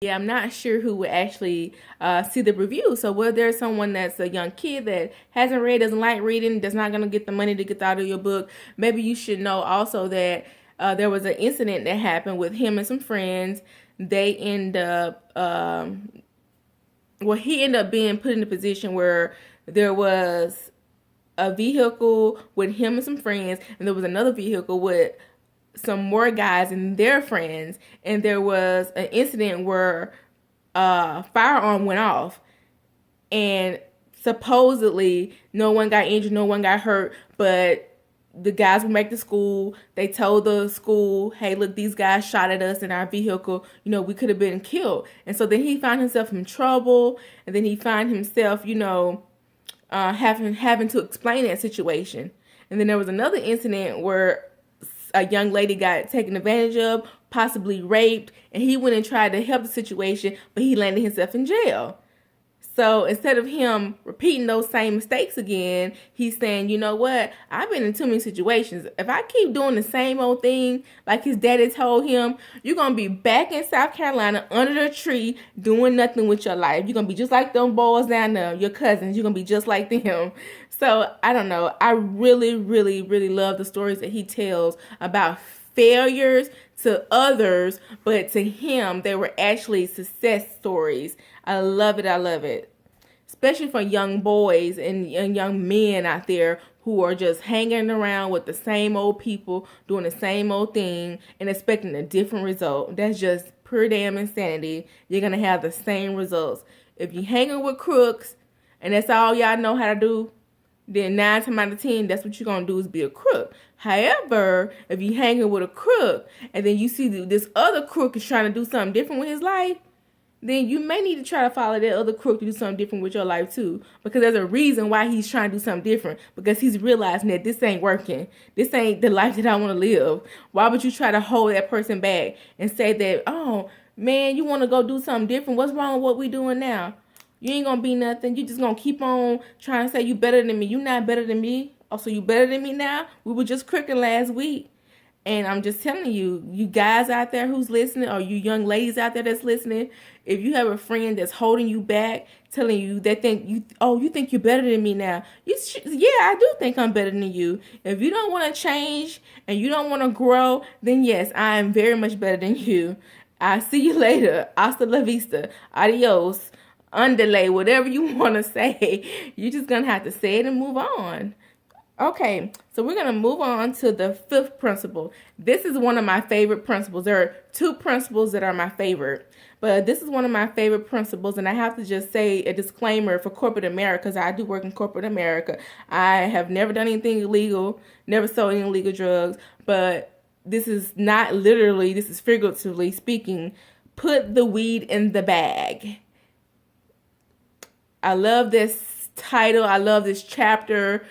Yeah, I'm not sure who would actually see the review. So whether there's someone that's a young kid that hasn't read, doesn't like reading, that's not going to get the money to get out of your book, maybe you should know also that there was an incident that happened with him and some friends. They end up, well, he ended up being put in a position where there was a vehicle with him and some friends, and there was another vehicle with some more guys and their friends, and there was an incident where a firearm went off, and supposedly no one got injured, no one got hurt, but the guys went back to school. They told the school, hey, look, these guys shot at us in our vehicle. You know, we could have been killed. And so then he found himself in trouble, and then he found himself, having to explain that situation. And then there was another incident where a young lady got taken advantage of, possibly raped, and he went and tried to help the situation, but he landed himself in jail. So instead of him repeating those same mistakes again, he's saying, you know what? I've been in too many situations. If I keep doing the same old thing like his daddy told him, you're going to be back in South Carolina under the tree doing nothing with your life. You're going to be just like them boys down there, your cousins. You're going to be just like them. So I don't know. I really, really, really love the stories that he tells about failures to others, but to him, they were actually success stories. I love it. I love it. Especially for young boys and young men out there who are just hanging around with the same old people, doing the same old thing, and expecting a different result. That's just pure damn insanity. You're going to have the same results. If you're hanging with crooks, and that's all y'all know how to do, then 9 times out of 10, that's what you're going to do is be a crook. However, if you're hanging with a crook, and then you see this other crook is trying to do something different with his life, then you may need to try to follow that other crook to do something different with your life too. Because there's a reason why he's trying to do something different. Because he's realizing that this ain't working. This ain't the life that I want to live. Why would you try to hold that person back and say that, oh, man, you want to go do something different? What's wrong with what we doing now? You ain't going to be nothing. You just going to keep on trying to say you better than me. You not better than me. Oh, so you better than me now? We were just crooking last week. And I'm just telling you, you guys out there who's listening, or you young ladies out there that's listening, if you have a friend that's holding you back, telling you they think you think you're better than me now. Yeah, I do think I'm better than you. If you don't want to change and you don't want to grow, then yes, I am very much better than you. I'll see you later. Hasta la vista. Adios. Underlay, whatever you want to say. You're just going to have to say it and move on. Okay, so we're going to move on to the 5th principle. This is one of my favorite principles. There are 2 principles that are my favorite, but this is one of my favorite principles, and I have to just say a disclaimer for corporate America, because I do work in corporate America. I have never done anything illegal, never sold any illegal drugs, but this is not literally, this is figuratively speaking, put the weed in the bag. I love this title. I love this chapter.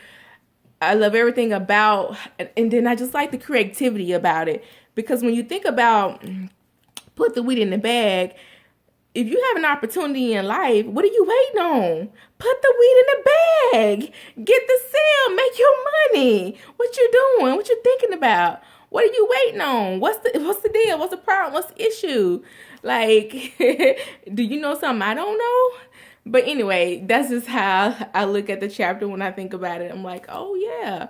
I love everything about, and then I just like the creativity about it. Because when you think about put the weed in the bag, if you have an opportunity in life, what are you waiting on? Put the weed in the bag. Get the sale. Make your money. What you doing? What you thinking about? What are you waiting on? What's the deal? What's the problem? What's the issue? Like, do you know something I don't know? But anyway, that's just how I look at the chapter when I think about it. I'm like, oh yeah,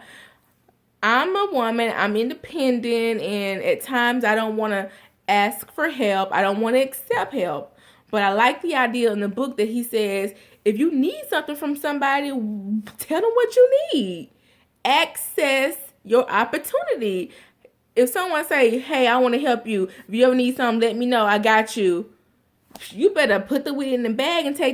I'm a woman, I'm independent, and at times I don't want to ask for help. I don't want to accept help. But I like the idea in the book that he says, if you need something from somebody, tell them what you need. Access your opportunity. If someone say, hey, I want to help you. If you ever need something, let me know. I got you. You better put the weed in the bag and take that.